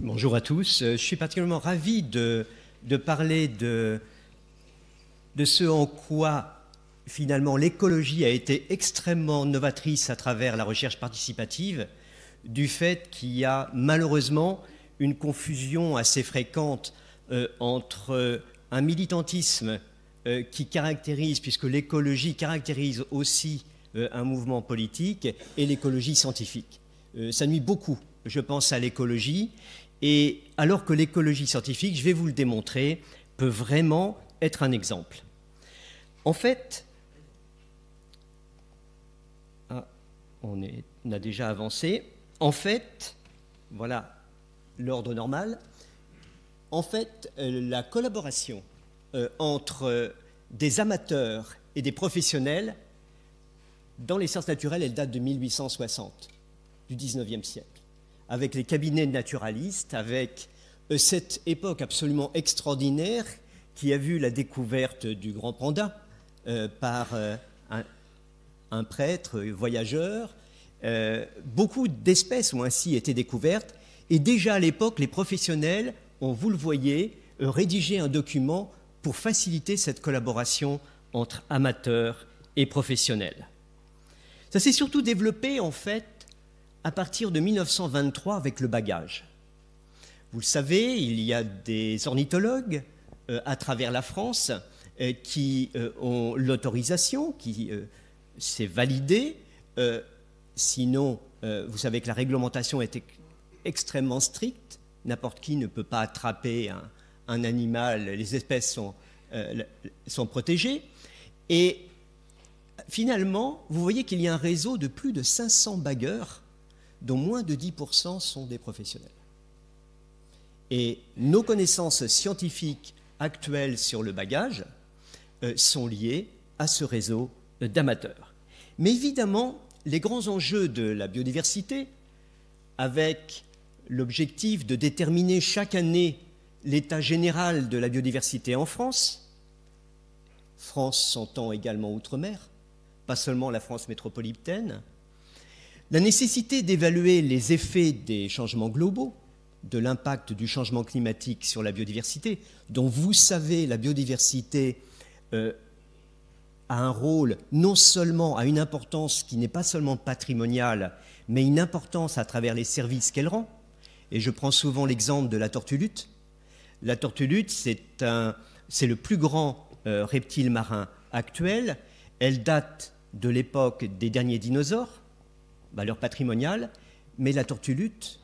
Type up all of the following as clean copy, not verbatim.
Bonjour à tous. Je suis particulièrement ravi de parler de ce en quoi, finalement, l'écologie a été extrêmement novatrice à travers la recherche participative, du fait qu'il y a malheureusement une confusion assez fréquente entre un militantisme qui caractérise, puisque l'écologie caractérise aussi un mouvement politique, et l'écologie scientifique. Ça nuit beaucoup, je pense, à l'écologie, et alors que l'écologie scientifique, je vais vous le démontrer, peut vraiment être un exemple. En fait, on a déjà avancé. En fait, voilà l'ordre normal. En fait, la collaboration entre des amateurs et des professionnels dans les sciences naturelles, elle date de 1860, du 19e siècle, avec les cabinets naturalistes, avec cette époque absolument extraordinaire qui a vu la découverte du grand panda par un prêtre voyageur. Beaucoup d'espèces ont ainsi été découvertes, et déjà à l'époque, les professionnels ont, vous le voyez, rédigé un document pour faciliter cette collaboration entre amateurs et professionnels. Ça s'est surtout développé, en fait, à partir de 1923 avec le bagage. Vous le savez, il y a des ornithologues à travers la France qui ont l'autorisation, qui s'est validée. Sinon, vous savez que la réglementation est extrêmement stricte. N'importe qui ne peut pas attraper un animal. Les espèces sont protégées. Et finalement, vous voyez qu'il y a un réseau de plus de 500 bagueurs, dont moins de 10% sont des professionnels. Et nos connaissances scientifiques actuelles sur le bagage sont liées à ce réseau d'amateurs. Mais évidemment, les grands enjeux de la biodiversité, avec l'objectif de déterminer chaque année l'état général de la biodiversité en France, France s'entend également outre-mer, pas seulement la France métropolitaine, la nécessité d'évaluer les effets des changements globaux, de l'impact du changement climatique sur la biodiversité, dont vous savez, la biodiversité a un rôle non seulement, a une importance qui n'est pas seulement patrimoniale, mais une importance à travers les services qu'elle rend. Et je prends souvent l'exemple de la tortue luth. La tortue luth, c'est le plus grand reptile marin actuel. Elle date de l'époque des derniers dinosaures, valeur patrimoniale, mais la tortue luth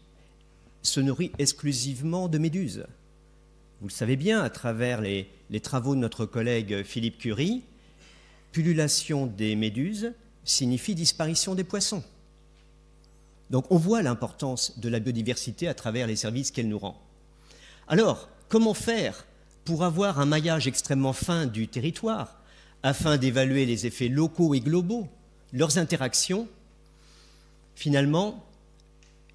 se nourrit exclusivement de méduses. Vous le savez bien, à travers les travaux de notre collègue Philippe Curie, pullulation des méduses signifie disparition des poissons. Donc on voit l'importance de la biodiversité à travers les services qu'elle nous rend. Alors, comment faire pour avoir un maillage extrêmement fin du territoire afin d'évaluer les effets locaux et globaux, leurs interactions? Finalement,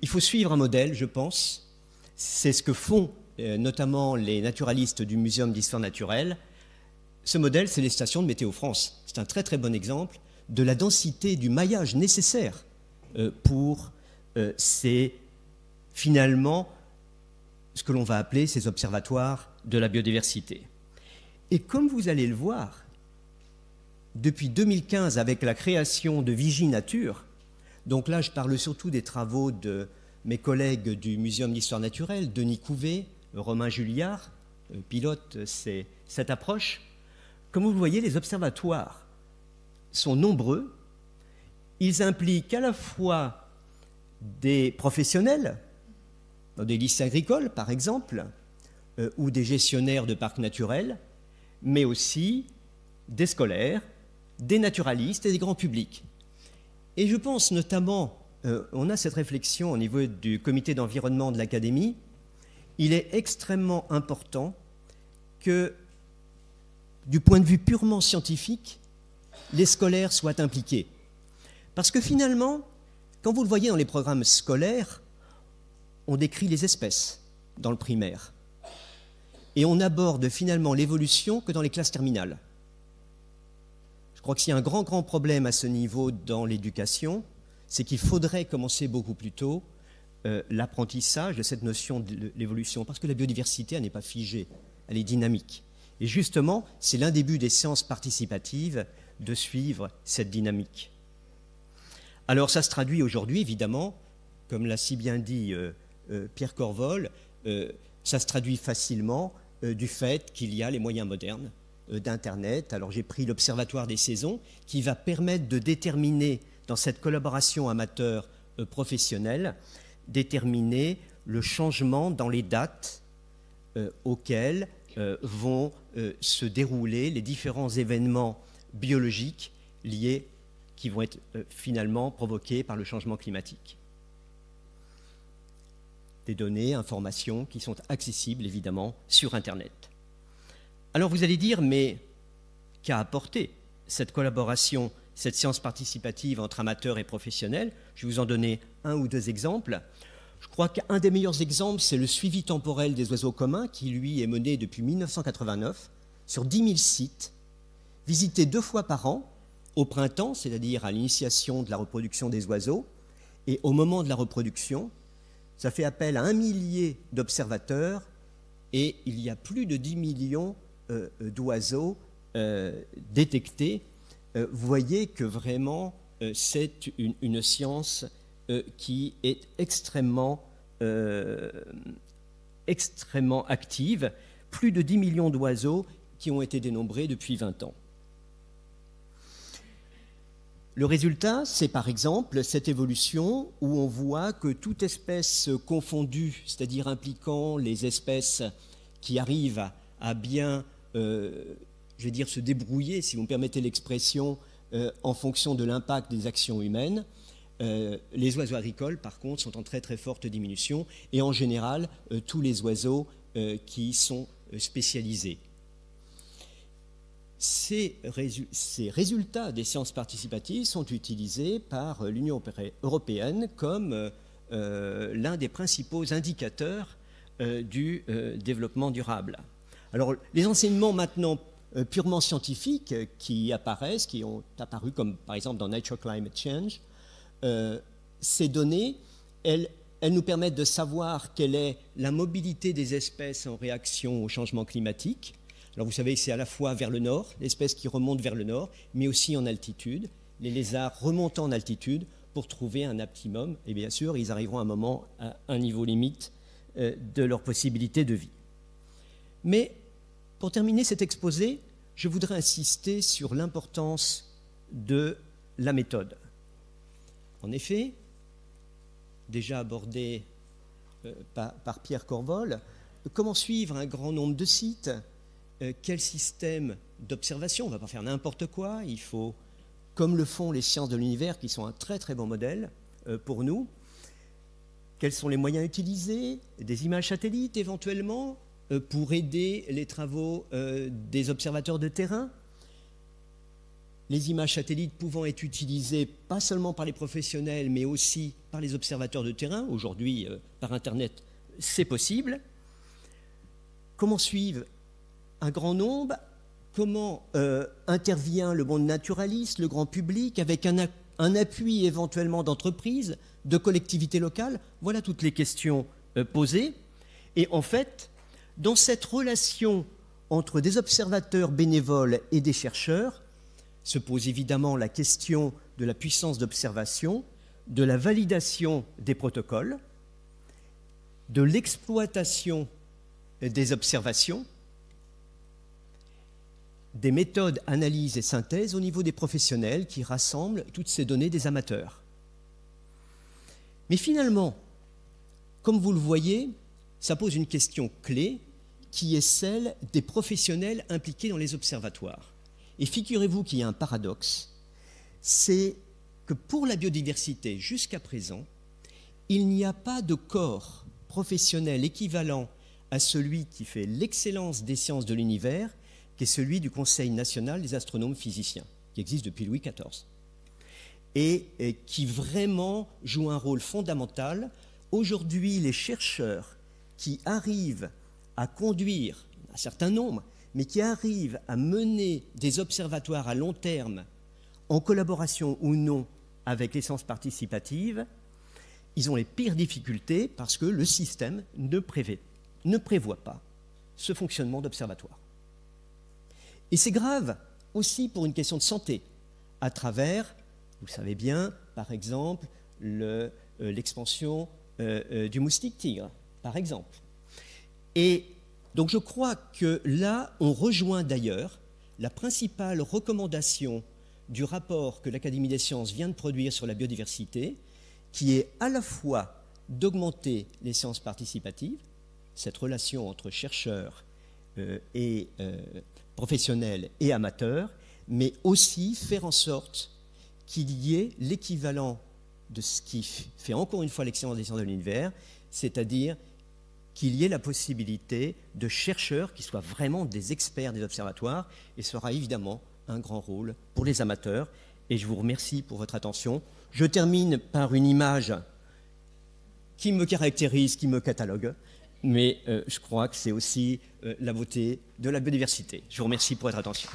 il faut suivre un modèle, je pense. C'est ce que font notamment les naturalistes du Muséum d'histoire naturelle. Ce modèle, c'est les stations de Météo France. C'est un très très bon exemple de la densité du maillage nécessaire pour finalement ce que l'on va appeler ces observatoires de la biodiversité. Et comme vous allez le voir, depuis 2015, avec la création de Vigie Nature, donc là je parle surtout des travaux de mes collègues du Muséum d'histoire naturelle, Denis Couvet, Romain Julliard, pilote cette approche. Comme vous le voyez, les observatoires sont nombreux. Ils impliquent à la fois des professionnels, dans des lycées agricoles par exemple, ou des gestionnaires de parcs naturels, mais aussi des scolaires, des naturalistes et des grands publics. Et je pense notamment, on a cette réflexion au niveau du comité d'environnement de l'Académie, il est extrêmement important que, du point de vue purement scientifique, les scolaires soient impliqués. Parce que finalement, quand vous le voyez dans les programmes scolaires, on décrit les espèces dans le primaire. Et on aborde finalement l'évolution que dans les classes terminales. Je crois que s'il y a un grand problème à ce niveau dans l'éducation, c'est qu'il faudrait commencer beaucoup plus tôt l'apprentissage de cette notion de l'évolution, parce que la biodiversité, elle n'est pas figée, elle est dynamique. Et justement, c'est l'un des buts des sciences participatives de suivre cette dynamique. Alors ça se traduit aujourd'hui, évidemment, comme l'a si bien dit Pierre Corvol, ça se traduit facilement du fait qu'il y a les moyens modernes d'Internet. Alors j'ai pris l'Observatoire des saisons qui va permettre de déterminer, dans cette collaboration amateur-professionnelle, déterminer le changement dans les dates auxquelles vont se dérouler les différents événements biologiques liés, qui vont être finalement provoqués par le changement climatique. Des données, informations qui sont accessibles évidemment sur Internet. Alors vous allez dire, mais qu'a apporté cette collaboration, cette science participative entre amateurs et professionnels? Je vais vous en donner un ou deux exemples. Je crois qu'un des meilleurs exemples, c'est le suivi temporel des oiseaux communs, qui lui est mené depuis 1989 sur 10 000 sites, visités 2 fois par an, au printemps, c'est-à-dire à l'initiation de la reproduction des oiseaux, et au moment de la reproduction. Ça fait appel à 1 millier d'observateurs, et il y a plus de 10 millions d'oiseaux détectés. Vous voyez que vraiment, c'est une science qui est extrêmement active. Plus de 10 millions d'oiseaux qui ont été dénombrés depuis 20 ans. Le résultat, c'est par exemple cette évolution où on voit que toute espèce confondue, c'est-à-dire impliquant les espèces qui arrivent à bien, je vais dire, se débrouiller, si vous me permettez l'expression, en fonction de l'impact des actions humaines. Les oiseaux agricoles, par contre, sont en très très forte diminution, et en général, tous les oiseaux qui sont spécialisés. Ces résultats des sciences participatives sont utilisés par l'Union européenne comme l'un des principaux indicateurs du développement durable. Alors, les enseignements maintenant purement scientifiques qui apparaissent, qui ont apparu comme par exemple dans Nature Climate Change, ces données, elles nous permettent de savoir quelle est la mobilité des espèces en réaction au changement climatique. Alors vous savez, c'est à la fois vers le nord, l'espèce qui remonte vers le nord, mais aussi en altitude. Les lézards remontent en altitude pour trouver un optimum, et bien sûr, ils arriveront à un moment à un niveau limite de leur possibilité de vie. Mais pour terminer cet exposé, je voudrais insister sur l'importance de la méthode. En effet, déjà abordé par Pierre Corvol, comment suivre un grand nombre de sites? Quel système d'observation? On ne va pas faire n'importe quoi, il faut, comme le font les sciences de l'univers, qui sont un très très bon modèle pour nous. Quels sont les moyens utilisés? Des images satellites éventuellement pour aider les travaux des observateurs de terrain. Les images satellites pouvant être utilisées pas seulement par les professionnels, mais aussi par les observateurs de terrain. Aujourd'hui, par Internet, c'est possible. Comment suivre un grand nombre? Comment intervient le monde naturaliste, le grand public, avec un appui éventuellement d'entreprises, de collectivités locales? Voilà toutes les questions posées. Et en fait, dans cette relation entre des observateurs bénévoles et des chercheurs, se pose évidemment la question de la puissance d'observation, de la validation des protocoles, de l'exploitation des observations, des méthodes analyse et synthèse au niveau des professionnels qui rassemblent toutes ces données des amateurs. Mais finalement, comme vous le voyez, ça pose une question clé qui est celle des professionnels impliqués dans les observatoires. Et figurez-vous qu'il y a un paradoxe, c'est que pour la biodiversité, jusqu'à présent, il n'y a pas de corps professionnel équivalent à celui qui fait l'excellence des sciences de l'univers, qui est celui du Conseil national des astronomes physiciens, qui existe depuis Louis XIV, et qui vraiment joue un rôle fondamental. Aujourd'hui, les chercheurs qui arrivent à conduire un certain nombre, mais qui arrivent à mener des observatoires à long terme, en collaboration ou non avec les sciences participatives, ils ont les pires difficultés parce que le système ne prévoit pas ce fonctionnement d'observatoire. Et c'est grave aussi pour une question de santé, à travers, vous le savez bien, par exemple, l'expansion du moustique tigre, par exemple. Et donc je crois que là, on rejoint d'ailleurs la principale recommandation du rapport que l'Académie des sciences vient de produire sur la biodiversité, qui est à la fois d'augmenter les sciences participatives, cette relation entre chercheurs et professionnels et amateurs, mais aussi faire en sorte qu'il y ait l'équivalent de ce qui fait encore une fois l'excellence des sciences de l'univers, c'est-à-dire qu'il y ait la possibilité de chercheurs qui soient vraiment des experts des observatoires, et ce sera évidemment un grand rôle pour les amateurs. Et je vous remercie pour votre attention. Je termine par une image qui me caractérise, qui me catalogue, mais je crois que c'est aussi la beauté de la biodiversité. Je vous remercie pour votre attention.